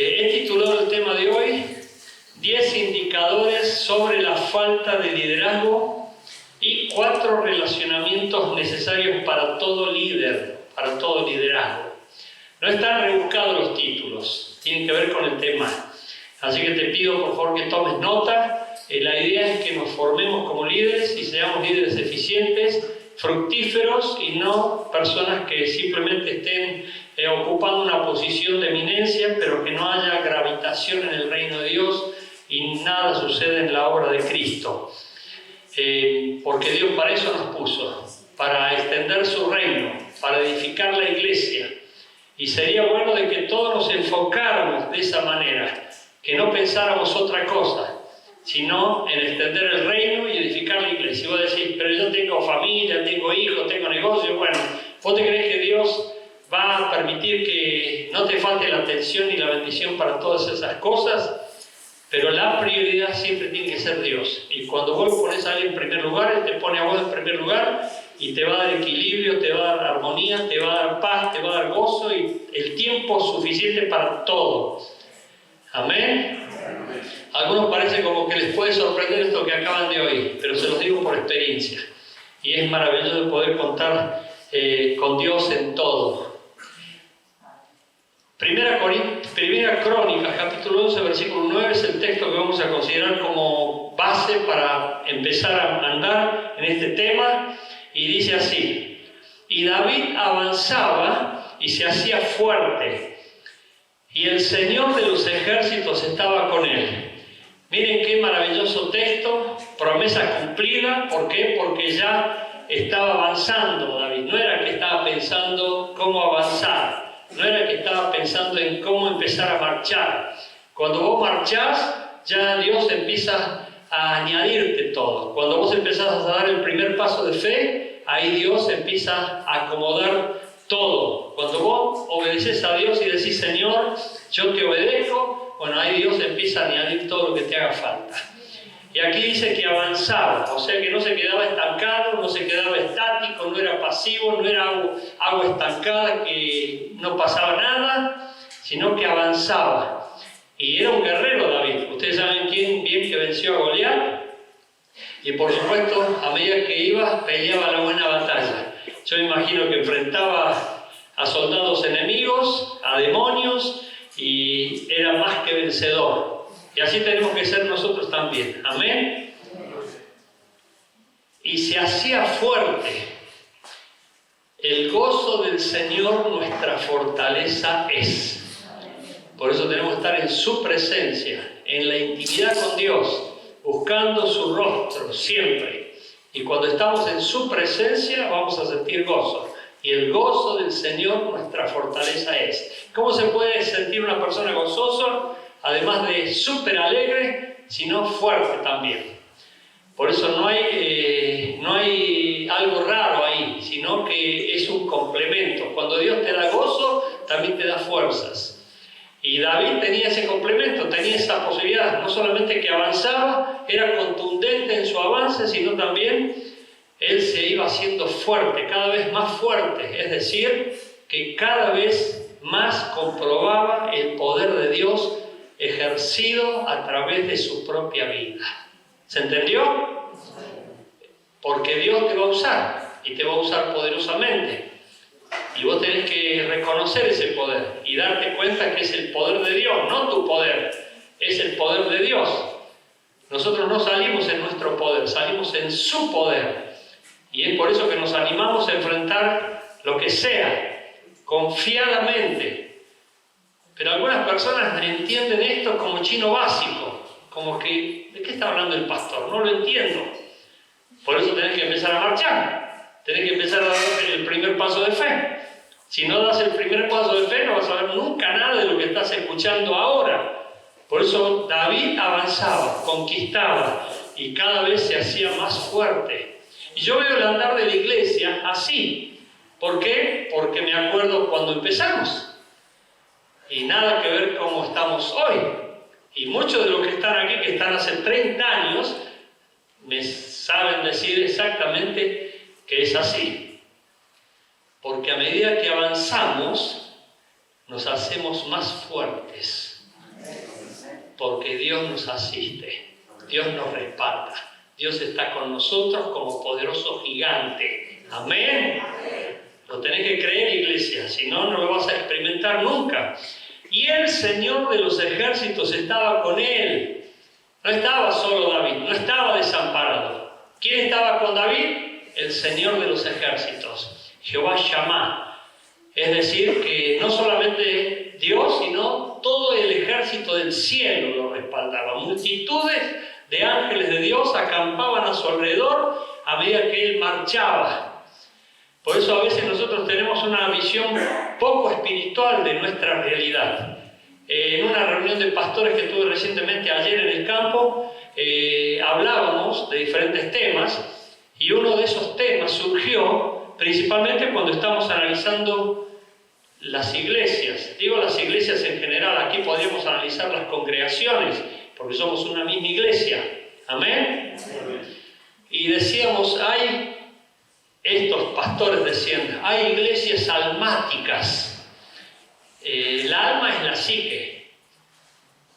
He titulado el tema de hoy 10 indicadores sobre la falta de liderazgo y 4 relacionamientos necesarios para todo líder, para todo liderazgo. No están rebuscados los títulos, tienen que ver con el tema. Así que te pido por favor que tomes nota. La idea es que nos formemos como líderes y seamos líderes eficientes, fructíferos y no personas que simplemente estén ocupando una posición de eminencia, pero que no haya gravitación en el reino de Dios y nada sucede en la obra de Cristo. Porque Dios para eso nos puso, para extender su reino, para edificar la iglesia. Y sería bueno de que todos nos enfocáramos de esa manera, que no pensáramos otra cosa, sino en extender el reino y edificar la iglesia. Y vos decís, pero yo tengo familia, tengo hijos, tengo negocio. Bueno, ¿vos te crees que Dios va a permitir que no te falte la atención y la bendición para todas esas cosas? Pero la prioridad siempre tiene que ser Dios. Y cuando vos pones a alguien en primer lugar, Él te pone a vos en primer lugar y te va a dar equilibrio, te va a dar armonía, te va a dar paz, te va a dar gozo y el tiempo suficiente para todo. Amén. Algunos parece como que les puede sorprender esto que acaban de oír, pero se los digo por experiencia. Y es maravilloso poder contar con Dios en todo. Primera Crónicas, capítulo 11, versículo 9, es el texto que vamos a considerar como base para empezar a andar en este tema. Y dice así: y David avanzaba y se hacía fuerte, y el Señor de los ejércitos estaba con él. Miren qué maravilloso texto, promesa cumplida. ¿Por qué? Porque ya estaba avanzando David. No era que estaba pensando cómo avanzar, no era que estaba pensando en cómo empezar a marchar. Cuando vos marchás, ya Dios empieza a añadirte todo. Cuando vos empezás a dar el primer paso de fe, ahí Dios empieza a acomodar todo. Cuando vos obedeces a Dios y decís, Señor, yo te obedezco, bueno, ahí Dios empieza a añadir todo lo que te haga falta. Y aquí dice que avanzaba, o sea que no se quedaba estancado, no se quedaba estático, no era pasivo, no era agua estancada que no pasaba nada, sino que avanzaba. Y era un guerrero David. Ustedes saben quién bien que venció a Goliat. Y por supuesto, a medida que iba, peleaba la buena batalla. Yo me imagino que enfrentaba a soldados enemigos, a demonios, y era más que vencedor. Y así tenemos que ser nosotros también. Amén. Y se hacía fuerte. El gozo del Señor nuestra fortaleza es. Por eso tenemos que estar en su presencia, en la intimidad con Dios, buscando su rostro siempre. Y cuando estamos en su presencia vamos a sentir gozo. Y el gozo del Señor nuestra fortaleza es. ¿Cómo se puede sentir una persona gozosa? Además de súper alegre, sino fuerte también. Por eso no hay algo raro ahí, sino que es un complemento. Cuando Dios te da gozo, también te da fuerzas. Y David tenía ese complemento, tenía esa posibilidad. No solamente que avanzaba, era contundente en su avance, sino también él se iba haciendo fuerte, cada vez más fuerte. Es decir, que cada vez más comprobaba el poder de Dios ejercido a través de su propia vida. ¿Se entendió? Porque Dios te va a usar y te va a usar poderosamente. Y vos tenés que reconocer ese poder y darte cuenta que es el poder de Dios, no tu poder, es el poder de Dios. Nosotros no salimos en nuestro poder, salimos en su poder. Y es por eso que nos animamos a enfrentar lo que sea, confiadamente. Pero algunas personas entienden esto como chino básico, como que, ¿de qué está hablando el pastor? No lo entiendo. Por eso tenés que empezar a marchar, tenés que empezar a dar el primer paso de fe. Si no das el primer paso de fe, no vas a ver nunca nada de lo que estás escuchando ahora. Por eso David avanzaba, conquistaba y cada vez se hacía más fuerte. Y yo veo el andar de la iglesia así. ¿Por qué? Porque me acuerdo cuando empezamos. Y nada que ver cómo estamos hoy. Y muchos de los que están aquí, que están hace 30 años, me saben decir exactamente que es así. Porque a medida que avanzamos, nos hacemos más fuertes. porque Dios nos asiste, Dios nos respalda, Dios está con nosotros como poderoso gigante. Amén. Lo tenés que creer, iglesia, si no, no lo vas a experimentar nunca. Y el Señor de los ejércitos estaba con él. No estaba solo David, no estaba desamparado. ¿Quién estaba con David? El Señor de los ejércitos, Jehová Shammah. Es decir, que no solamente Dios, sino todo el ejército del cielo lo respaldaba. Multitudes de ángeles de Dios acampaban a su alrededor a medida que él marchaba. Por eso a veces nosotros tenemos una visión poco espiritual de nuestra realidad. En una reunión de pastores que tuve recientemente ayer en el campo, hablábamos de diferentes temas, y uno de esos temas surgió principalmente cuando estamos analizando las iglesias. Digo las iglesias en general, aquí podríamos analizar las congregaciones, porque somos una misma iglesia. ¿Amén? Y decíamos, estos pastores decían, hay iglesias almáticas. El alma es la psique,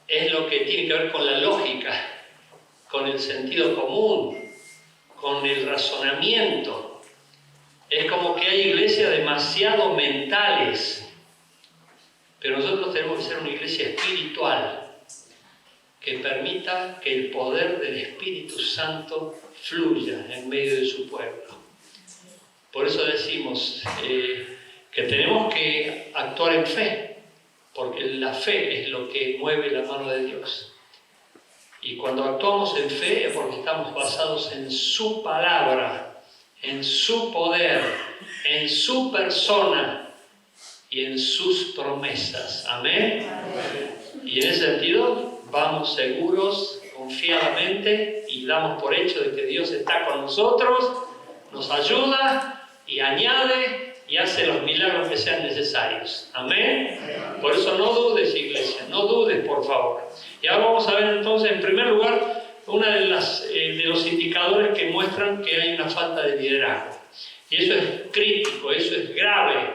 es lo que tiene que ver con la lógica, con el sentido común, con el razonamiento. Es como que hay iglesias demasiado mentales, pero nosotros tenemos que ser una iglesia espiritual que permita que el poder del Espíritu Santo fluya en medio de su pueblo. Por eso decimos que tenemos que actuar en fe, porque la fe es lo que mueve la mano de Dios. Y cuando actuamos en fe es porque estamos basados en su palabra, en su poder, en su persona y en sus promesas. ¿Amén? Y en ese sentido vamos seguros, confiadamente, y damos por hecho de que Dios está con nosotros, nos ayuda y añade y hace los milagros que sean necesarios. Amén. Por eso no dudes, iglesia, no dudes, por favor. Y ahora vamos a ver entonces, en primer lugar, uno de los indicadores que muestran que hay una falta de liderazgo. Y eso es crítico, eso es grave.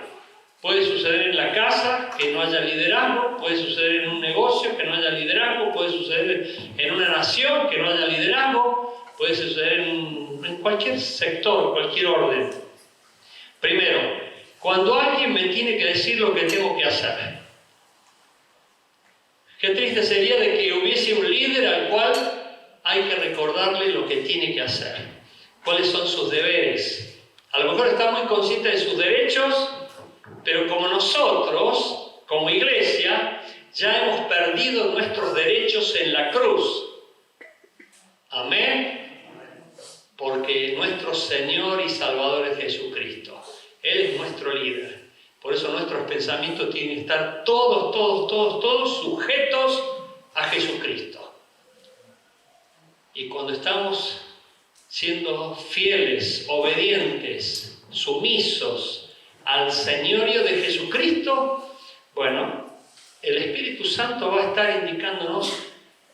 Puede suceder en la casa que no haya liderazgo, puede suceder en un negocio que no haya liderazgo, puede suceder en una nación que no haya liderazgo, puede suceder en cualquier sector, cualquier orden. Primero, cuando alguien me tiene que decir lo que tengo que hacer. Qué triste sería de que hubiese un líder al cual hay que recordarle lo que tiene que hacer, cuáles son sus deberes. A lo mejor está muy consciente de sus derechos, pero como nosotros, como iglesia, ya hemos perdido nuestros derechos en la cruz. Amén. Porque nuestro Señor y Salvador es Jesucristo. Él es nuestro líder. Por eso nuestros pensamientos tienen que estar todos sujetos a Jesucristo. Y cuando estamos siendo fieles, obedientes, sumisos al señorío de Jesucristo, bueno, el Espíritu Santo va a estar indicándonos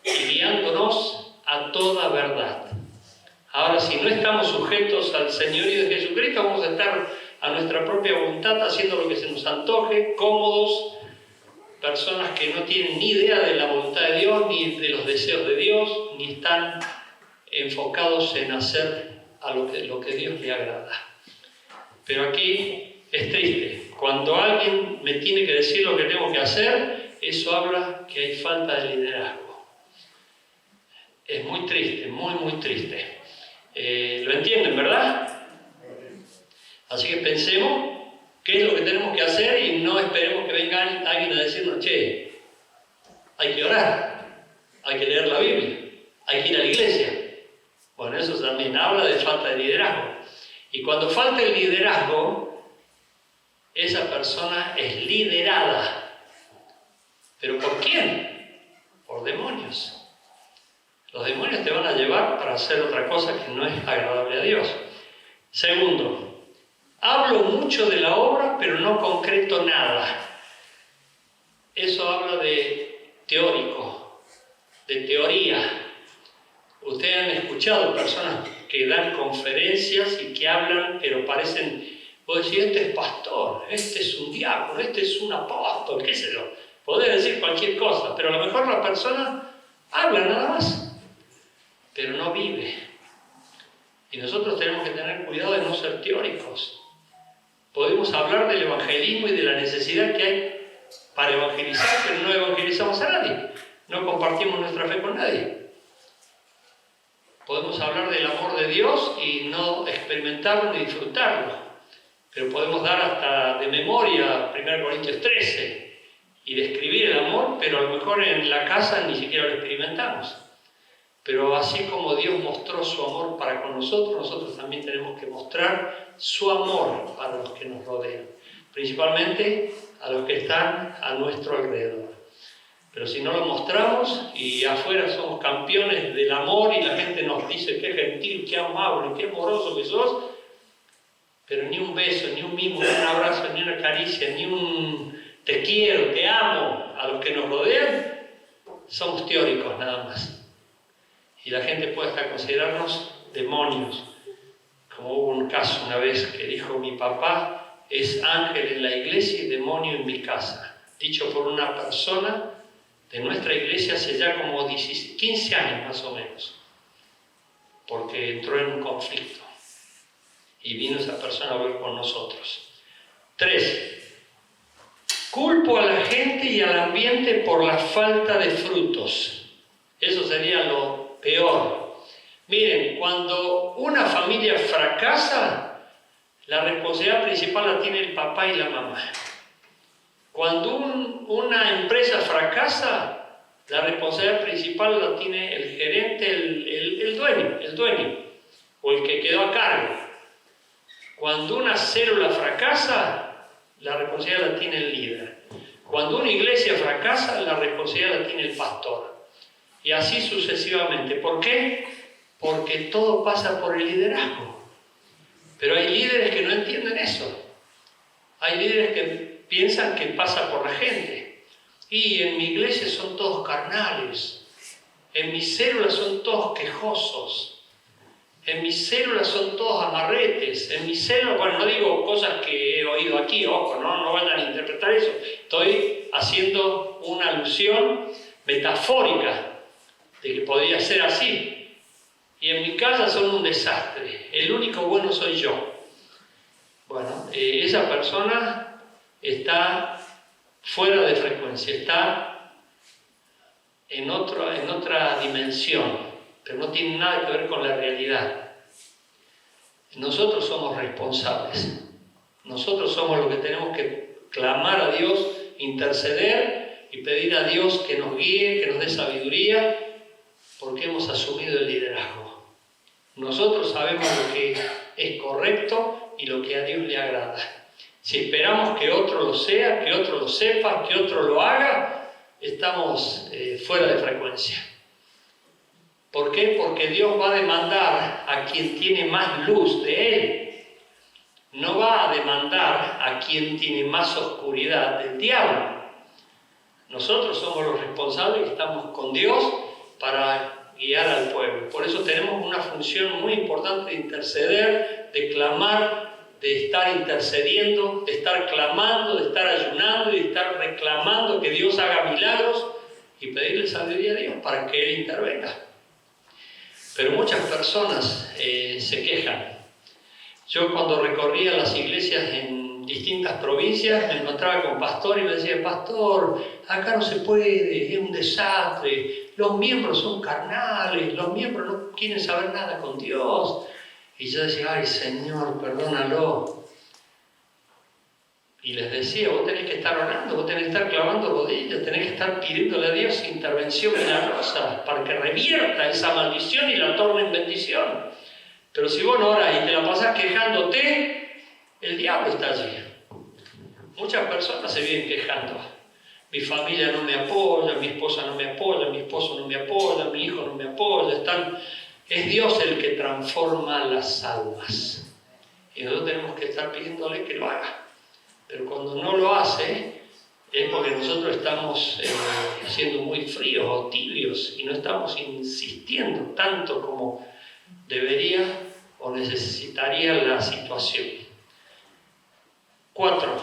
y guiándonos a toda verdad. Ahora, si no estamos sujetos al señorío de Jesucristo, vamos a estar a nuestra propia voluntad haciendo lo que se nos antoje, cómodos, personas que no tienen ni idea de la voluntad de Dios, ni de los deseos de Dios, ni están enfocados en hacer a lo que Dios le agrada. Pero aquí es triste. Cuando alguien me tiene que decir lo que tengo que hacer, eso habla que hay falta de liderazgo. Es muy triste, muy triste. ¿Lo entienden, verdad? Así que pensemos qué es lo que tenemos que hacer y no esperemos que venga alguien a decirnos, che, hay que orar, hay que leer la Biblia, hay que ir a la iglesia. Bueno, eso también habla de falta de liderazgo. Y cuando falta el liderazgo, esa persona es liderada. ¿Pero por quién? Por demonios. Los demonios te van a llevar para hacer otra cosa que no es agradable a Dios. Segundo, hablo mucho de la obra, pero no concreto nada. Eso habla de teórico, de teoría. Ustedes han escuchado personas que dan conferencias y que hablan, pero parecen, vos decís, este es pastor, este es un diácono, este es un apóstol, qué sé yo. Podés decir cualquier cosa, pero a lo mejor la persona Habla nada más, pero no vive. Y nosotros tenemos que tener cuidado de no ser teóricos. Podemos hablar del evangelismo y de la necesidad que hay para evangelizar, pero no evangelizamos a nadie. No compartimos nuestra fe con nadie. Podemos hablar del amor de Dios y no experimentarlo ni disfrutarlo. Pero podemos dar hasta de memoria 1 Corintios 13 y describir el amor, pero a lo mejor en la casa ni siquiera lo experimentamos. Pero así como Dios mostró su amor para con nosotros, nosotros también tenemos que mostrar su amor para los que nos rodean, principalmente a los que están a nuestro alrededor. Pero si no lo mostramos y afuera somos campeones del amor y la gente nos dice qué gentil, qué amable, qué amoroso que sos, pero ni un beso, ni un mimo, ni un abrazo, ni una caricia, ni un te quiero, te amo a los que nos rodean, somos teóricos nada más. Y la gente puede hasta considerarnos demonios. Como hubo un caso una vez que dijo: mi papá es ángel en la iglesia y demonio en mi casa. Dicho por una persona de nuestra iglesia hace ya como 15 años más o menos. Porque entró en un conflicto. Y vino esa persona a hablar con nosotros. 3. Culpo a la gente y al ambiente por la falta de frutos. Eso sería lo peor. Miren, cuando una familia fracasa, la responsabilidad principal la tiene el papá y la mamá. Cuando una empresa fracasa, la responsabilidad principal la tiene el gerente, el dueño, o el que quedó a cargo. Cuando una célula fracasa, la responsabilidad la tiene el líder. Cuando una iglesia fracasa, la responsabilidad la tiene el pastor. Y así sucesivamente. ¿Por qué? Porque todo pasa por el liderazgo. Pero hay líderes que no entienden eso. Hay líderes que piensan que pasa por la gente. Y en mi iglesia son todos carnales. En mis células son todos quejosos. En mis células son todos amarretes. En mis células, bueno, no digo cosas que he oído aquí, ojo, no vayan a interpretar eso. Estoy haciendo una alusión metafórica de que podría ser así. Y en mi casa son un desastre. El único bueno soy yo. Bueno, esa persona está fuera de frecuencia, está en otra dimensión, pero no tiene nada que ver con la realidad. Nosotros somos responsables. Nosotros somos los que tenemos que clamar a Dios, interceder y pedir a Dios que nos guíe, que nos dé sabiduría, porque hemos asumido el liderazgo. Nosotros sabemos lo que es correcto y lo que a Dios le agrada. Si esperamos que otro lo sea, que otro lo sepa, que otro lo haga, estamos fuera de frecuencia. ¿Por qué? Porque Dios va a demandar a quien tiene más luz de Él. No va a demandar a quien tiene más oscuridad del diablo. Nosotros somos los responsables y estamos con Dios para guiar al pueblo. Por eso tenemos una función muy importante de interceder, de clamar, de estar intercediendo, de estar clamando, de estar ayunando y de estar reclamando que Dios haga milagros y pedirle sabiduría a Dios para que Él intervenga. Pero muchas personas se quejan. Yo cuando recorría las iglesias en distintas provincias me encontraba con pastor y me decía: pastor, acá no se puede, es un desastre, los miembros son carnales, los miembros no quieren saber nada con Dios. Y yo decía: ay Señor, perdónalo. Y les decía: vos tenés que estar orando, vos tenés que estar clavando rodillas, tenés que estar pidiéndole a Dios intervención milagrosa para que revierta esa maldición y la torne en bendición. Pero si vos no orás y te la pasás quejándote, el diablo está allí. Muchas personas se vienen quejando. Mi familia no me apoya, mi esposa no me apoya, mi esposo no me apoya, mi hijo no me apoya. Es Dios el que transforma las almas. Y nosotros tenemos que estar pidiéndole que lo haga. Pero cuando no lo hace, es porque nosotros estamos siendo muy fríos o tibios y no estamos insistiendo tanto como debería o necesitaría la situación. 4.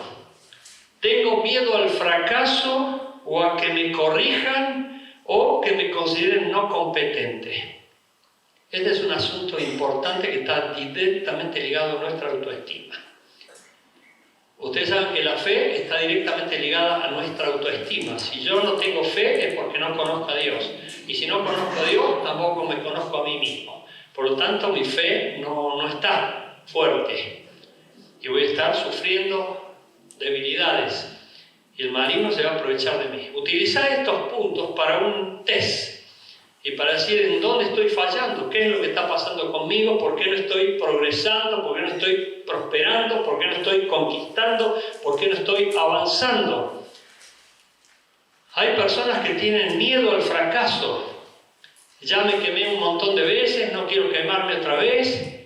Tengo miedo al fracaso o a que me corrijan o que que me consideren no competente. Este es un asunto importante que está directamente ligado a nuestra autoestima. Ustedes saben que la fe está directamente ligada a nuestra autoestima. Si yo no tengo fe es porque no conozco a Dios. Y si no conozco a Dios, tampoco me conozco a mí mismo. Por lo tanto, mi fe no está fuerte. Y voy a estar sufriendo debilidades. Y el maligno se va a aprovechar de mí. Utilizar estos puntos para un test. Y para decir en dónde estoy fallando, qué es lo que está pasando conmigo, por qué no estoy progresando, por qué no estoy prosperando, por qué no estoy conquistando, por qué no estoy avanzando. Hay personas que tienen miedo al fracaso. Ya me quemé un montón de veces, no quiero quemarme otra vez.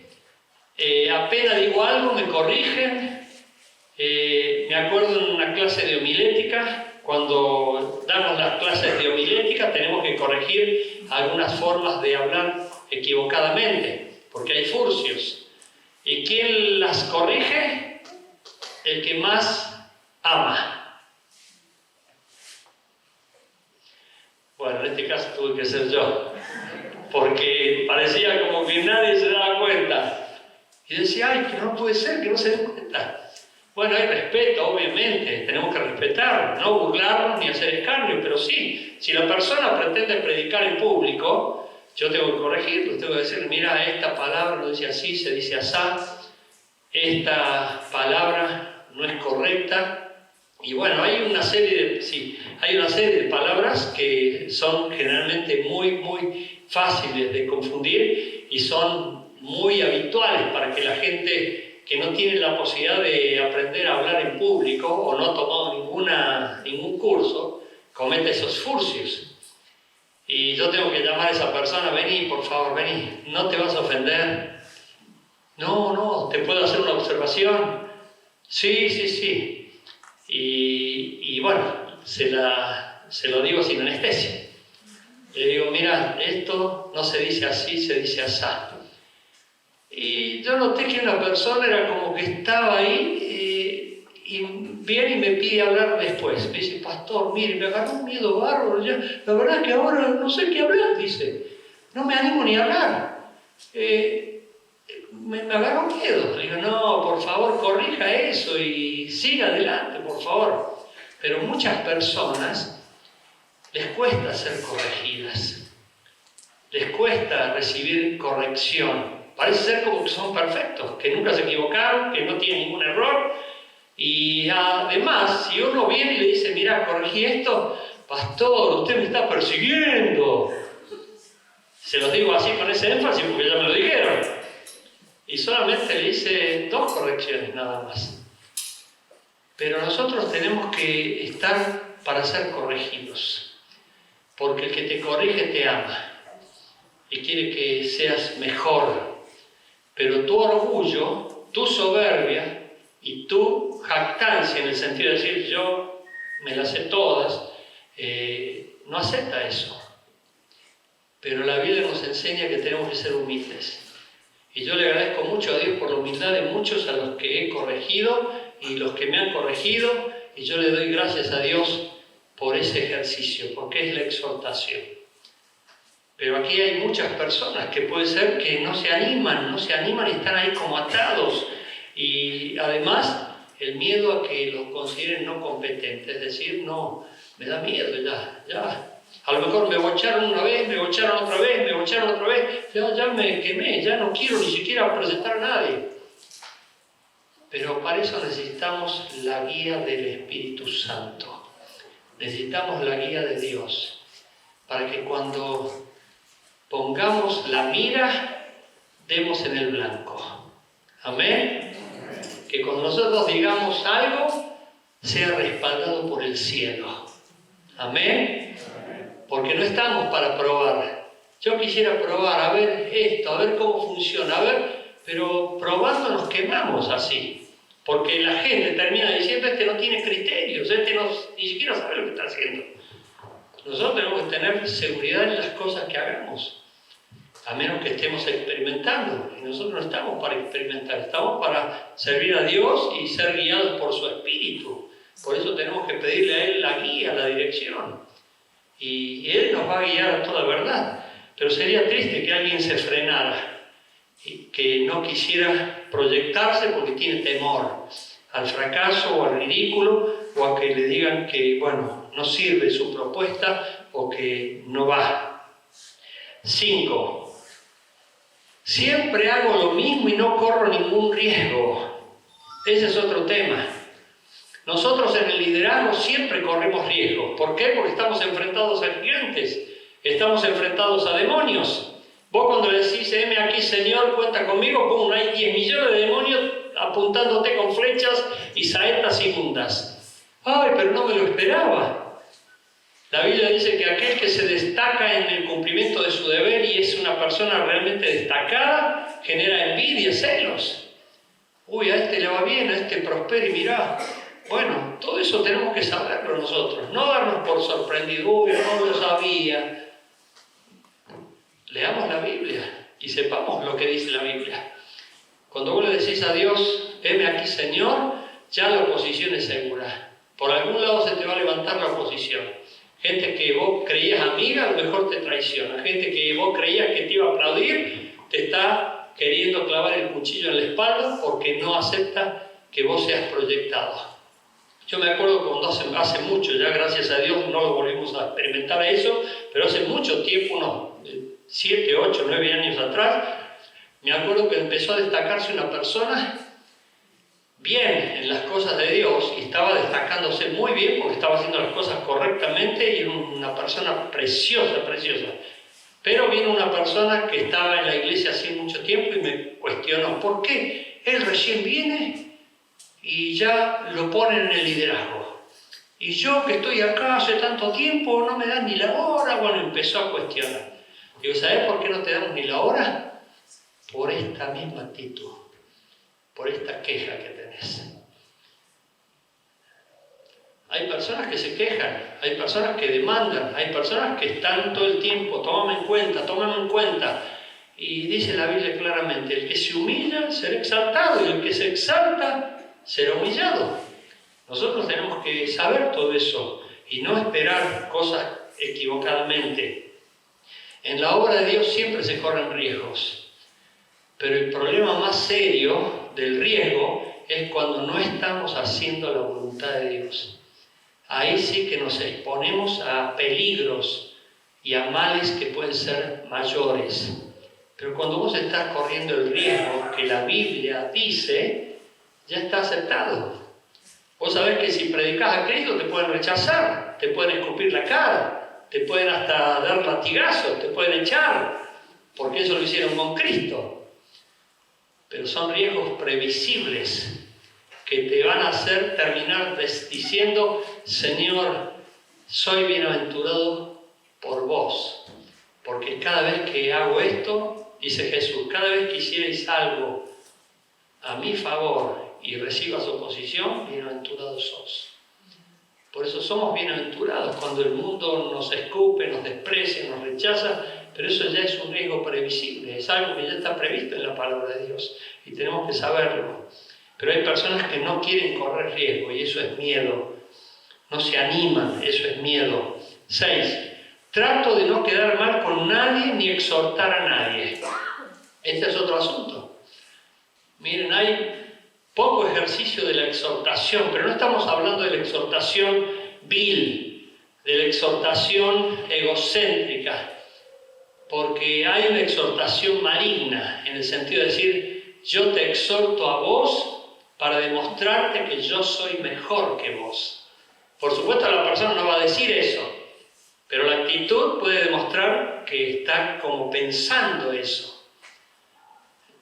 Apenas digo algo, me corrigen. Me acuerdo en una clase de homilética, cuando damos las clases de homilética tenemos que corregir algunas formas de hablar equivocadamente, porque hay furcios. ¿Y quién las corrige? El que más ama. Bueno, en este caso tuve que ser yo, porque parecía como que nadie se daba cuenta. Y decía, ay, que no puede ser, que no se den cuenta. Bueno, hay respeto, obviamente, tenemos que respetar, no burlarnos ni hacer escarnio, pero sí, si la persona pretende predicar en público, yo tengo que corregirlo, tengo que decir, mira, esta palabra no dice así, se dice asá, esta palabra no es correcta, y bueno, hay una serie de palabras que son generalmente muy fáciles de confundir y son muy habituales para que la gente que no tiene la posibilidad de aprender a hablar en público o no ha tomado ningún curso, comete esos furcios. Y yo tengo que llamar a esa persona, vení, por favor, vení, no te vas a ofender. No, ¿te puedo hacer una observación? Sí. Y bueno, se lo digo sin anestesia. Le digo, mira, esto no se dice así, se dice asá. Y yo noté que una persona era como que estaba ahí y viene y me pide hablar después. Me dice, pastor, mire, me agarró un miedo bárbaro. Ya, la verdad es que ahora no sé qué hablar, dice. No me animo ni a hablar. Me agarró miedo. Le digo, no, por favor, corrija eso y siga adelante, por favor. Pero muchas personas les cuesta ser corregidas. Les cuesta recibir corrección. Parece ser como que son perfectos, que nunca se equivocaron, que no tienen ningún error. Y además, si uno viene y le dice, mira, corregí esto, pastor, usted me está persiguiendo. Se los digo así con ese énfasis porque ya me lo dijeron. Y solamente le hice 2 correcciones nada más. Pero nosotros tenemos que estar para ser corregidos. Porque el que te corrige te ama y quiere que seas mejor. Pero tu orgullo, tu soberbia y tu jactancia, en el sentido de decir yo me las sé todas, no acepta eso. Pero la Biblia nos enseña que tenemos que ser humildes. Y yo le agradezco mucho a Dios por la humildad de muchos a los que he corregido y los que me han corregido, y yo le doy gracias a Dios por ese ejercicio, porque es la exhortación. Pero aquí hay muchas personas que puede ser que no se animan y están ahí como atados. Y además, el miedo a que los consideren no competentes, es decir, no, me da miedo ya. A lo mejor me bocharon una vez, me bocharon otra vez, ya me quemé, ya no quiero ni siquiera presentar a nadie. Pero para eso necesitamos la guía del Espíritu Santo. Necesitamos la guía de Dios, para que cuando pongamos la mira, demos en el blanco. Amén. Que cuando nosotros digamos algo, sea respaldado por el cielo. Amén. Porque no estamos para probar. Yo quisiera probar, a ver esto, a ver cómo funciona, pero probando nos quemamos así. Porque la gente termina diciendo, este no tiene criterios, ni siquiera sabe lo que está haciendo. Nosotros tenemos que tener seguridad en las cosas que hagamos, a menos que estemos experimentando. Y nosotros no estamos para experimentar, estamos para servir a Dios y ser guiados por su Espíritu. Por eso tenemos que pedirle a Él la guía, la dirección. y Él nos va a guiar a toda verdad. Pero sería triste que alguien se frenara y que no quisiera proyectarse porque tiene temor al fracaso o al ridículo o a que le digan que, bueno, no sirve su propuesta o que no va. 5. Siempre hago lo mismo y no corro ningún riesgo. Ese es otro tema. Nosotros en el liderazgo siempre corremos riesgos. ¿Por qué? Porque estamos enfrentados a gigantes, estamos enfrentados a demonios. Vos cuando le decís, heme aquí Señor, cuenta conmigo, ¡pum!, hay 10 millones de demonios apuntándote con flechas y saetas inmundas. ¡Ay, pero no me lo esperaba! La Biblia dice que aquel que se destaca en el cumplimiento de su deber y es una persona realmente destacada, genera envidia, celos. Uy, a este le va bien, a este prospera y mirá. Bueno, todo eso tenemos que saberlo nosotros, no darnos por sorprendidos, uy, no lo sabía. Leamos la Biblia y sepamos lo que dice la Biblia. Cuando vos le decís a Dios, heme aquí Señor, ya la oposición es segura. Por algún lado se te va a levantar la oposición. Gente que vos creías amiga, a lo mejor te traiciona. Gente que vos creías que te iba a aplaudir, te está queriendo clavar el cuchillo en la espalda porque no acepta que vos seas proyectado. Yo me acuerdo cuando hace mucho, ya gracias a Dios no lo volvimos a experimentar a eso, pero hace mucho tiempo, unos 7, 8, 9 años atrás, me acuerdo que empezó a destacarse una persona bien en las cosas de Dios y estaba destacándose muy bien porque estaba haciendo las cosas correctamente y una persona preciosa, preciosa. Pero vino una persona que estaba en la iglesia hace mucho tiempo y me cuestionó, ¿por qué él recién viene y ya lo ponen en el liderazgo? Y yo que estoy acá hace tanto tiempo, no me dan ni la hora. Bueno, empezó a cuestionar. Digo, ¿sabes por qué no te damos ni la hora? Por esta misma actitud, por esta queja que tenés. Hay personas que se quejan, hay personas que demandan, hay personas que están todo el tiempo, tómame en cuenta. Y dice la Biblia claramente, el que se humilla será exaltado y el que se exalta será humillado. Nosotros tenemos que saber todo eso y no esperar cosas equivocadamente. En la obra de Dios siempre se corren riesgos, pero el problema más serio del riesgo es cuando no estamos haciendo la voluntad de Dios. Ahí sí que nos exponemos a peligros y a males que pueden ser mayores. Pero cuando vos estás corriendo el riesgo que la Biblia dice, ya está aceptado. Vos sabés que si predicás a Cristo te pueden rechazar, te pueden escupir la cara, te pueden hasta dar latigazos, te pueden echar, porque eso lo hicieron con Cristo. Pero son riesgos previsibles que te van a hacer terminar diciendo, Señor, soy bienaventurado por vos, porque cada vez que hago esto, dice Jesús, cada vez que hicierais algo a mi favor y recibas oposición, bienaventurados sos. Por eso somos bienaventurados cuando el mundo nos escupe, nos desprecia, nos rechaza, pero eso ya es un riesgo previsible, es algo que ya está previsto en la palabra de Dios y tenemos que saberlo. Pero hay personas que no quieren correr riesgo y eso es miedo, no se animan, eso es miedo. 6. Trato de no quedar mal con nadie ni exhortar a nadie. Este es otro asunto. Miren, hay poco ejercicio de la exhortación, pero no estamos hablando de la exhortación vil, de la exhortación egocéntrica, porque hay una exhortación maligna, en el sentido de decir, yo te exhorto a vos para demostrarte que yo soy mejor que vos. Por supuesto, la persona no va a decir eso, pero la actitud puede demostrar que está como pensando eso.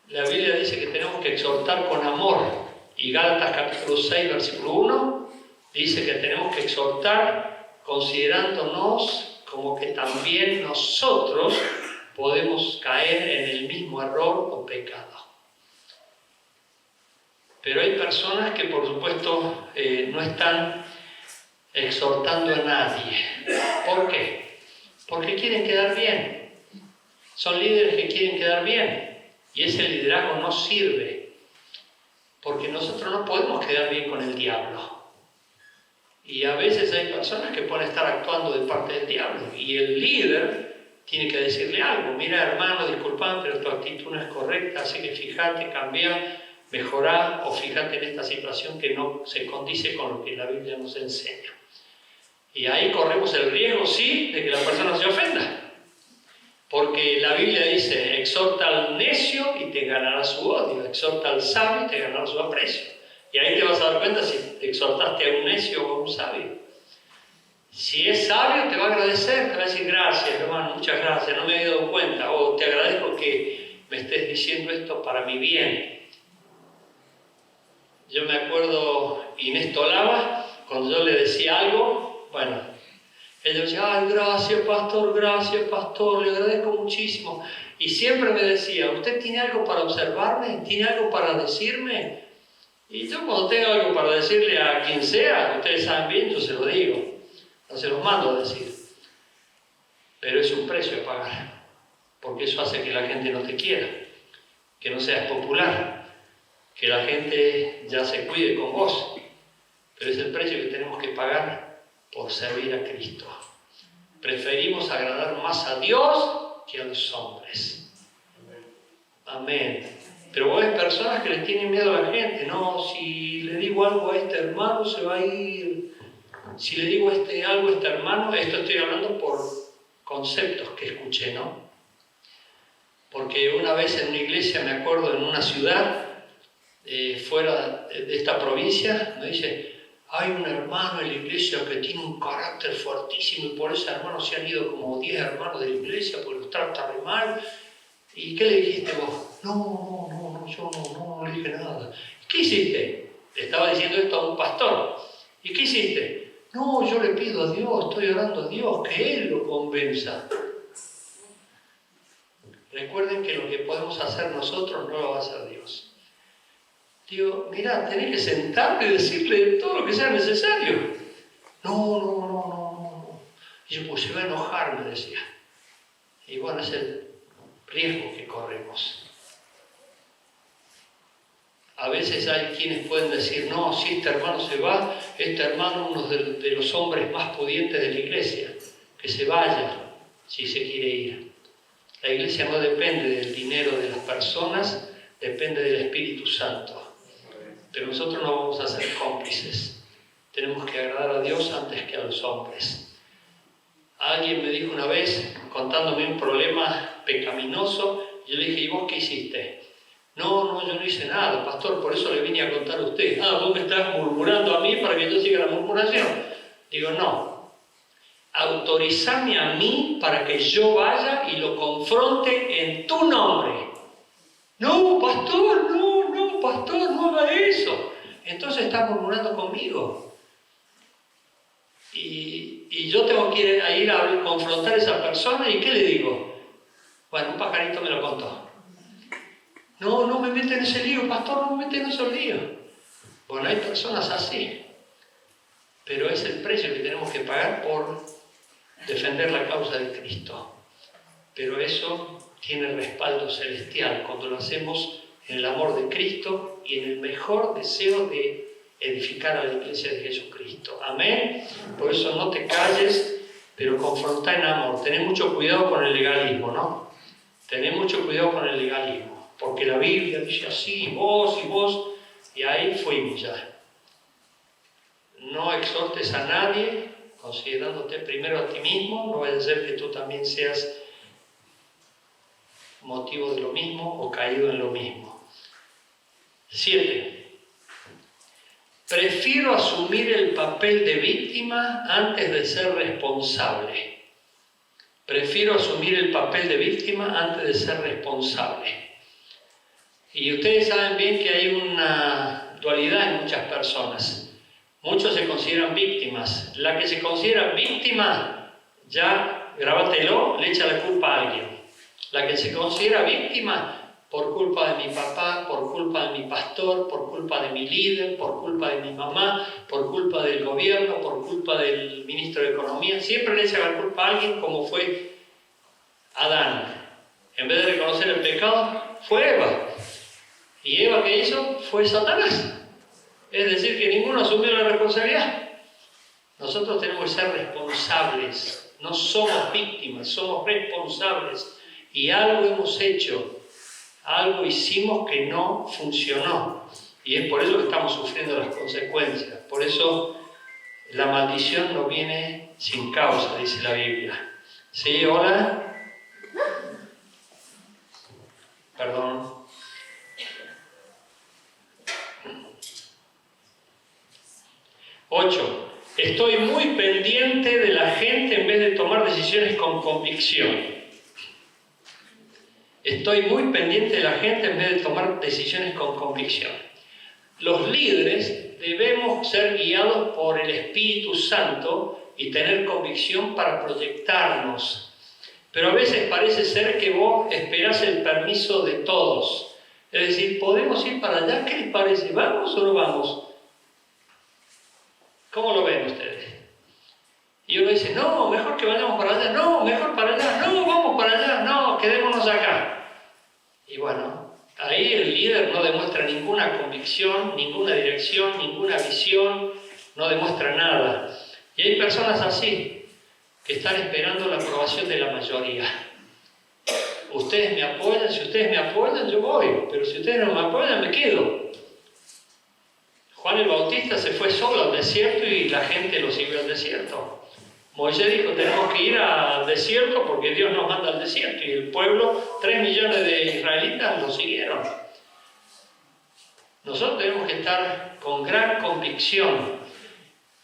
La Biblia dice que tenemos que exhortar con amor. Y Gálatas capítulo 6, versículo 1, dice que tenemos que exhortar considerándonos como que también nosotros podemos caer en el mismo error o pecado. Pero hay personas que, por supuesto, no están exhortando a nadie. ¿Por qué? Porque quieren quedar bien. Son líderes que quieren quedar bien. Y ese liderazgo no sirve. Porque nosotros no podemos quedar bien con el diablo. Y a veces hay personas que pueden estar actuando de parte del diablo. Y el líder tiene que decirle algo. Mira, hermano, disculpame, pero tu actitud no es correcta, así que fíjate, cambia, mejorá, o fíjate en esta situación que no se condice con lo que la Biblia nos enseña. Y ahí corremos el riesgo, sí, de que la persona se ofenda. Porque la Biblia dice, exhorta al necio y te ganará su odio, exhorta al sabio y te ganará su aprecio. Y ahí te vas a dar cuenta si exhortaste a un necio o a un sabio. Si es sabio, te va a agradecer, te va a decir gracias, hermano, muchas gracias, no me había dado cuenta, o te agradezco que me estés diciendo esto para mi bien. Yo me acuerdo, Inés Tolaba, cuando yo le decía algo, bueno, ella decía, ay, gracias pastor, le agradezco muchísimo. Y siempre me decía, ¿usted tiene algo para observarme? ¿Tiene algo para decirme? Y yo cuando tengo algo para decirle a quien sea, ustedes saben bien, yo se lo digo, no se los mando a decir. Pero es un precio a pagar, porque eso hace que la gente no te quiera, que no seas popular, que la gente ya se cuide con vos. Pero es el precio que tenemos que pagar por servir a Cristo. Preferimos agradar más a Dios que a los hombres. Amén. Pero ves personas que le tienen miedo a la gente. No, si le digo algo a este hermano se va a ir. Si le digo algo a este hermano, esto estoy hablando por conceptos que escuché, ¿no? Porque una vez en una iglesia, me acuerdo, en una ciudad fuera de esta provincia, me dice, hay un hermano en la iglesia que tiene un carácter fuertísimo y por ese hermano se han ido como 10 hermanos de la iglesia porque los trata re mal. ¿Y qué le dijiste vos? No, yo no le dije nada. ¿Qué hiciste? Le estaba diciendo esto a un pastor. ¿Y qué hiciste? No, yo le pido a Dios, estoy orando a Dios, que Él lo convenza. Recuerden que lo que podemos hacer nosotros no lo va a hacer Dios. Digo, mirá, tenés que sentarte y decirle todo lo que sea necesario. No. Y yo, pues se va a enojar, me decía. Y bueno, es el riesgo que corremos. A veces hay quienes pueden decir, no, si este hermano se va, este hermano es uno de los hombres más pudientes de la iglesia, que se vaya si se quiere ir. La iglesia no depende del dinero de las personas, depende del Espíritu Santo. Pero nosotros no vamos a ser cómplices. Tenemos que agradar a Dios antes que a los hombres. Alguien me dijo una vez, contándome un problema pecaminoso, yo le dije, ¿y vos qué hiciste? No, yo no hice nada, pastor, por eso le vine a contar a usted. Vos me estás murmurando a mí para que yo siga la murmuración. Digo, no. Autorizame a mí para que yo vaya y lo confronte en tu nombre. No, pastor, no haga eso. Entonces estás murmurando conmigo. Y yo tengo que ir a confrontar a esa persona, ¿y qué le digo? Bueno, un pajarito me lo contó. No me meten en ese lío, pastor, no me meten en ese lío. Bueno, hay personas así. Pero es el precio que tenemos que pagar por defender la causa de Cristo. Pero eso tiene respaldo celestial cuando lo hacemos en el amor de Cristo y en el mejor deseo de edificar a la iglesia de Jesucristo. Amén. Por eso no te calles, pero confronta en amor. Tened mucho cuidado con el legalismo, ¿no? Tened mucho cuidado con el legalismo, porque la Biblia dice así, y vos, y ahí fuimos ya. No exhortes a nadie, considerándote primero a ti mismo, no vaya a ser que tú también seas motivo de lo mismo o caído en lo mismo. 7. Prefiero asumir el papel de víctima antes de ser responsable. Prefiero asumir el papel de víctima antes de ser responsable. Y ustedes saben bien que hay una dualidad en muchas personas. Muchos se consideran víctimas. La que se considera víctima, ya, grábatelo, le echa la culpa a alguien. La que se considera víctima, por culpa de mi papá, por culpa de mi pastor, por culpa de mi líder, por culpa de mi mamá, por culpa del gobierno, por culpa del ministro de Economía, siempre le echa la culpa a alguien, como fue Adán. En vez de reconocer el pecado, fue Eva. ¿Y Eva qué hizo? Fue Satanás. Es decir, que ninguno asumió la responsabilidad. Nosotros tenemos que ser responsables, no somos víctimas, somos responsables. Y algo hemos hecho, algo hicimos que no funcionó. Y es por eso que estamos sufriendo las consecuencias. Por eso la maldición no viene sin causa, dice la Biblia. ¿Sí? ¿Hola? Perdón. Ocho. Estoy muy pendiente de la gente en vez de tomar decisiones con convicción. Estoy muy pendiente de la gente en vez de tomar decisiones con convicción. Los líderes debemos ser guiados por el Espíritu Santo y tener convicción para proyectarnos. Pero a veces parece ser que vos esperás el permiso de todos. Es decir, ¿podemos ir para allá? ¿Qué les parece? ¿Vamos o no vamos? ¿Cómo lo ven ustedes? Y uno dice, no, mejor que vayamos para allá, no, mejor para allá, no, vamos para allá, no, quedémonos acá. Y bueno, ahí el líder no demuestra ninguna convicción, ninguna dirección, ninguna visión, no demuestra nada. Y hay personas así, que están esperando la aprobación de la mayoría. Ustedes me apoyan, si ustedes me apoyan, yo voy, pero si ustedes no me apoyan, me quedo. Juan el Bautista se fue solo al desierto y la gente lo siguió al desierto. Moisés dijo, tenemos que ir al desierto porque Dios nos manda al desierto. Y el pueblo, 3 millones de israelitas lo siguieron. Nosotros tenemos que estar con gran convicción,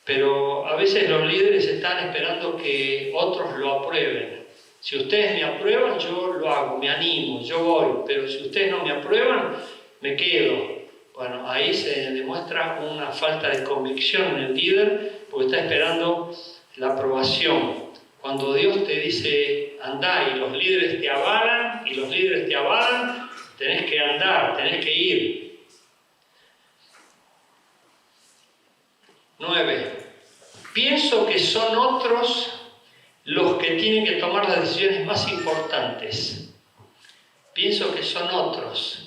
pero a veces los líderes están esperando que otros lo aprueben. Si ustedes me aprueban, yo lo hago, me animo, yo voy. Pero si ustedes no me aprueban, me quedo. Bueno, ahí se demuestra una falta de convicción en el líder porque está esperando la aprobación. Cuando Dios te dice andá y los líderes te avalan, tenés que andar, tenés que ir. 9. Pienso que son otros los que tienen que tomar las decisiones más importantes. Pienso que son otros.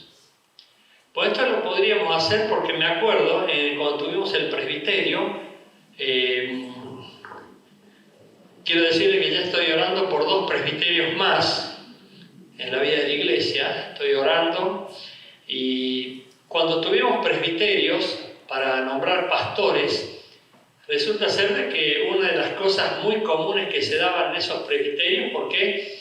Pues esto lo podríamos hacer porque me acuerdo, cuando tuvimos el presbiterio, quiero decirle que ya estoy orando por 2 presbiterios más en la vida de la iglesia. Estoy orando y cuando tuvimos presbiterios para nombrar pastores, resulta ser de que una de las cosas muy comunes que se daban en esos presbiterios, ¿por qué?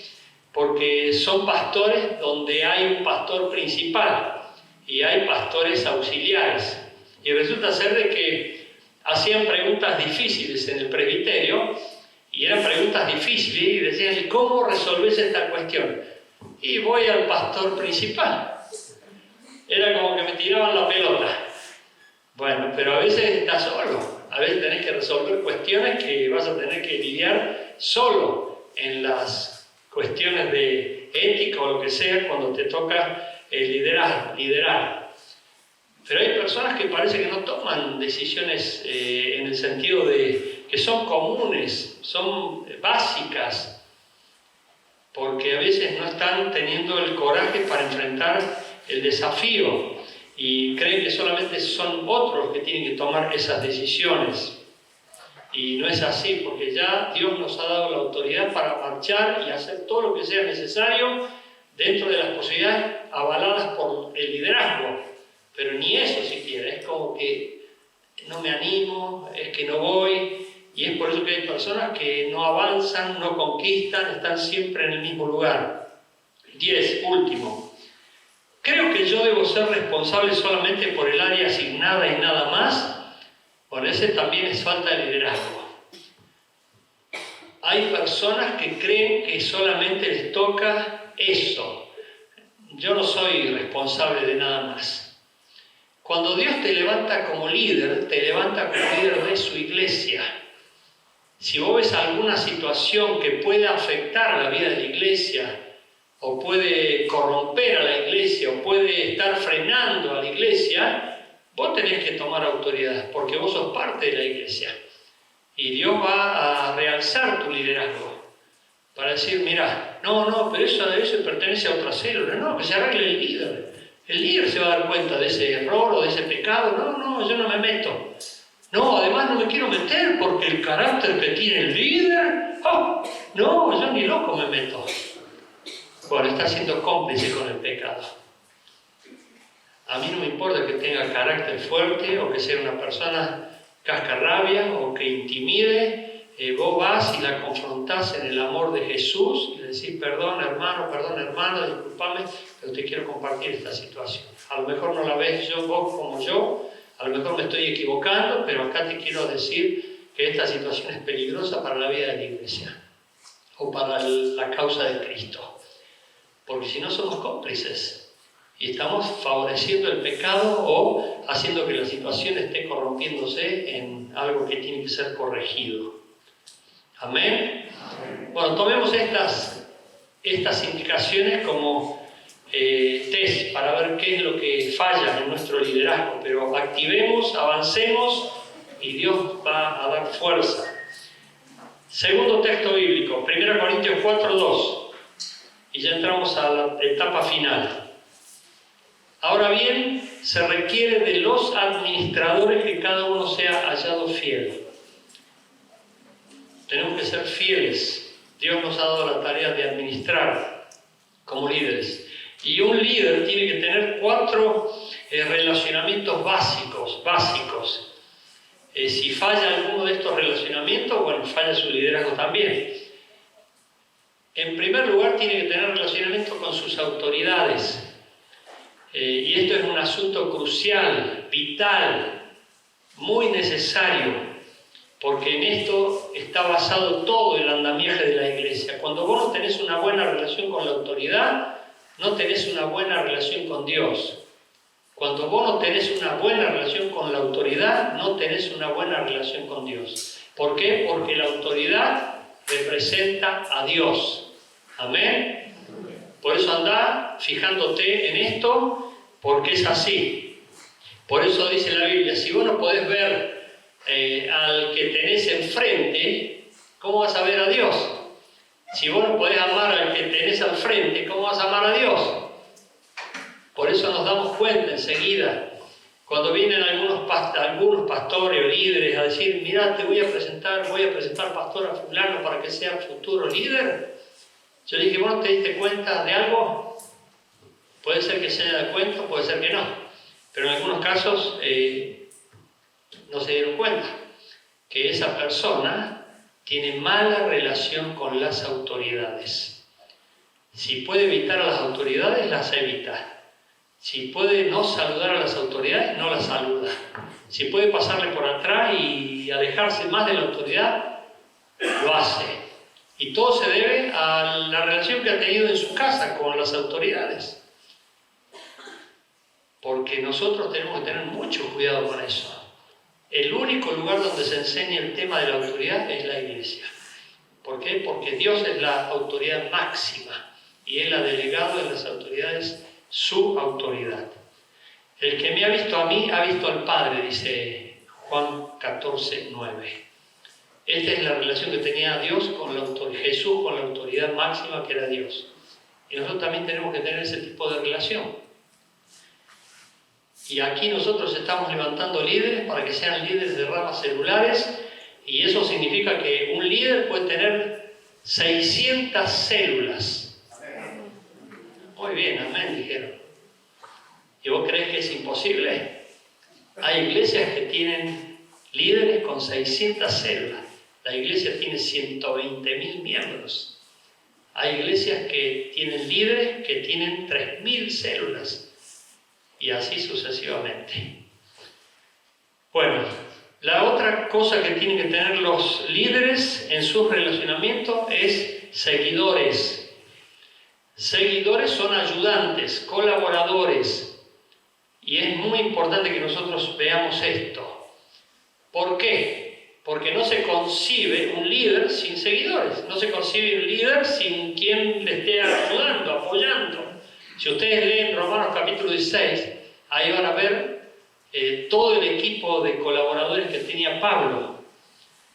Porque son pastores donde hay un pastor principal y hay pastores auxiliares. Y resulta ser de que hacían preguntas difíciles en el presbiterio, y eran preguntas difíciles, y decían, ¿y cómo resolvés esta cuestión? Y voy al pastor principal. Era como que me tiraban la pelota. Bueno, pero a veces estás solo. A veces tenés que resolver cuestiones que vas a tener que lidiar solo en las cuestiones de ética o lo que sea cuando te toca liderar. Pero hay personas que parece que no toman decisiones en el sentido de que son comunes, son básicas, porque a veces no están teniendo el coraje para enfrentar el desafío y creen que solamente son otros los que tienen que tomar esas decisiones. Y no es así, porque ya Dios nos ha dado la autoridad para marchar y hacer todo lo que sea necesario dentro de las posibilidades avaladas por el liderazgo. Pero ni eso siquiera, es como que no me animo, es que no voy, y es por eso que hay personas que no avanzan, no conquistan, están siempre en el mismo lugar. 10, último. Creo que yo debo ser responsable solamente por el área asignada y nada más. Bueno, ese también es falta de liderazgo. Hay personas que creen que solamente les toca eso. Yo no soy responsable de nada más. Cuando Dios te levanta como líder, te levanta como líder de su iglesia. Si vos ves alguna situación que puede afectar a la vida de la iglesia, o puede corromper a la iglesia, o puede estar frenando a la iglesia, vos tenés que tomar autoridad, porque vos sos parte de la iglesia. Y Dios va a realzar tu liderazgo, para decir, mira, no, pero eso pertenece a otra célula, no, que se arregle el líder. El líder se va a dar cuenta de ese error o de ese pecado, no, yo no me meto. No, además no me quiero meter porque el carácter que tiene el líder, ¡oh! No, yo ni loco me meto. Bueno, está siendo cómplice con el pecado. A mí no me importa que tenga carácter fuerte o que sea una persona cascarrabia o que intimide. Vos vas y la confrontás en el amor de Jesús y le decís, perdón hermano, discúlpame, pero te quiero compartir esta situación. A lo mejor no la ves vos como yo, a lo mejor me estoy equivocando, pero acá te quiero decir que esta situación es peligrosa para la vida de la iglesia o para la causa de Cristo. Porque si no somos cómplices y estamos favoreciendo el pecado o haciendo que la situación esté corrompiéndose en algo que tiene que ser corregido. ¿Amén? Bueno, tomemos estas indicaciones como test para ver qué es lo que falla en nuestro liderazgo, pero activemos, avancemos y Dios va a dar fuerza. Segundo texto bíblico, 1 Corintios 4:2, y ya entramos a la etapa final. Ahora bien, se requiere de los administradores que cada uno sea hallado fiel. Tenemos que ser fieles. Dios nos ha dado la tarea de administrar como líderes. Y un líder tiene que tener 4 relacionamientos básicos. Si falla alguno de estos relacionamientos, bueno, falla su liderazgo también. En primer lugar, tiene que tener relacionamiento con sus autoridades. Y esto es un asunto crucial, vital, muy necesario. Porque en esto está basado todo el andamiaje de la iglesia. Cuando vos no tenés una buena relación con la autoridad, no tenés una buena relación con Dios. Cuando vos no tenés una buena relación con la autoridad, no tenés una buena relación con Dios. ¿Por qué? Porque la autoridad representa a Dios. ¿Amén? Por eso andá fijándote en esto, porque es así. Por eso dice la Biblia, si vos no podés ver al que tenés enfrente, ¿cómo vas a ver a Dios? Si vos no podés amar al que tenés al frente, ¿cómo vas a amar a Dios? Por eso nos damos cuenta enseguida, cuando vienen algunos pastores o líderes a decir, mirá, voy a presentar pastor a fulano para que sea futuro líder. Yo dije, ¿vos no te diste cuenta de algo? Puede ser que se haya dado cuenta, puede ser que no. Pero en algunos casos no se dieron cuenta que esa persona tiene mala relación con las autoridades. Si puede evitar a las autoridades, las evita. Si puede no saludar a las autoridades, no las saluda. Si puede pasarle por atrás y alejarse más de la autoridad, lo hace. Y todo se debe a la relación que ha tenido en su casa con las autoridades. Porque nosotros tenemos que tener mucho cuidado con eso. El único lugar donde se enseña el tema de la autoridad es la iglesia. ¿Por qué? Porque Dios es la autoridad máxima y Él ha delegado en las autoridades su autoridad. El que me ha visto a mí, ha visto al Padre, dice Juan 14:9. Esta es la relación que tenía Dios con Jesús con la autoridad máxima que era Dios. Y nosotros también tenemos que tener ese tipo de relación. Y aquí nosotros estamos levantando líderes para que sean líderes de ramas celulares, y eso significa que un líder puede tener 600 células. Muy bien, amén, dijeron. ¿Y vos crees que es imposible? Hay iglesias que tienen líderes con 600 células. La iglesia tiene 120.000 miembros. Hay iglesias que tienen líderes que tienen 3.000 células. Y así sucesivamente. Bueno, la otra cosa que tienen que tener los líderes en sus relacionamientos es seguidores. Seguidores son ayudantes, colaboradores. Y es muy importante que nosotros veamos esto. ¿Por qué? Porque no se concibe un líder sin seguidores. No se concibe un líder sin quien le esté ayudando, apoyando. Si ustedes leen Romanos capítulo 16, ahí van a ver todo el equipo de colaboradores que tenía Pablo.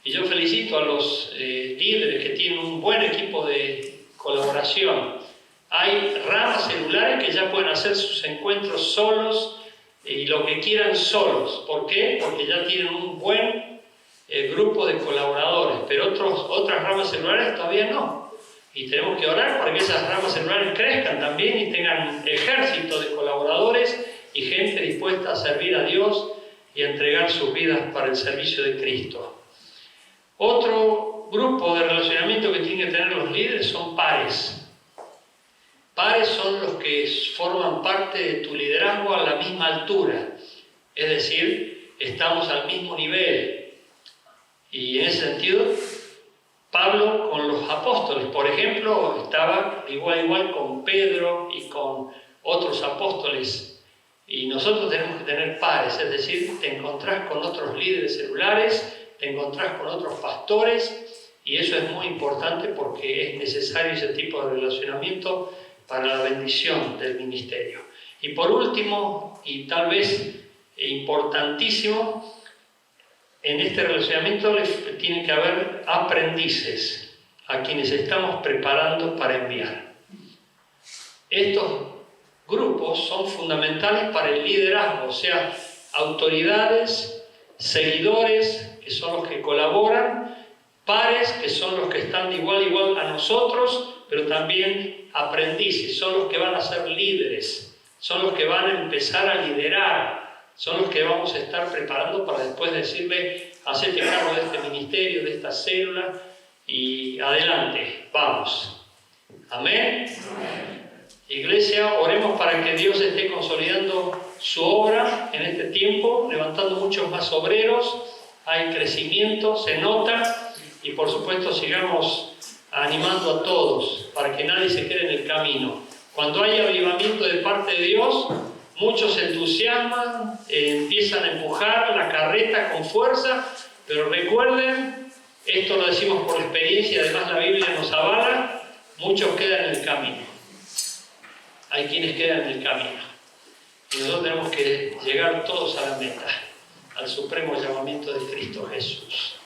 Y yo felicito a los líderes que tienen un buen equipo de colaboración. Hay ramas celulares que ya pueden hacer sus encuentros solos, y lo que quieran solos. ¿Por qué? Porque ya tienen un buen grupo de colaboradores, pero otras ramas celulares todavía no. Y tenemos que orar para que esas ramas celulares crezcan también y tengan un ejército de colaboradores y gente dispuesta a servir a Dios y a entregar sus vidas para el servicio de Cristo. Otro grupo de relacionamiento que tienen que tener los líderes son pares. Pares son los que forman parte de tu liderazgo a la misma altura, es decir, estamos al mismo nivel. Y en ese sentido, Pablo con los apóstoles, por ejemplo, estaba igual con Pedro y con otros apóstoles. Y nosotros tenemos que tener pares, es decir, te encontrás con otros líderes celulares, te encontrás con otros pastores, y eso es muy importante porque es necesario ese tipo de relacionamiento para la bendición del ministerio. Y por último, y tal vez importantísimo, en este relacionamiento tiene que haber aprendices a quienes estamos preparando para enviar. Estos grupos son fundamentales para el liderazgo, o sea, autoridades, seguidores, que son los que colaboran, pares, que son los que están de igual a igual a nosotros, pero también aprendices, son los que van a ser líderes, son los que van a empezar a liderar, son los que vamos a estar preparando para después decirle, hacete cargo de este ministerio, de esta célula, y adelante, vamos. Amén. Amén. Iglesia, oremos para que Dios esté consolidando su obra en este tiempo, levantando muchos más obreros, hay crecimiento, se nota, y por supuesto sigamos animando a todos para que nadie se quede en el camino. Cuando hay avivamiento de parte de Dios, muchos se entusiasman, empiezan a empujar la carreta con fuerza, pero recuerden, esto lo decimos por experiencia, además la Biblia nos avala, muchos quedan en el camino. Hay quienes quedan en el camino. Y nosotros tenemos que llegar todos a la meta, al supremo llamamiento de Cristo Jesús.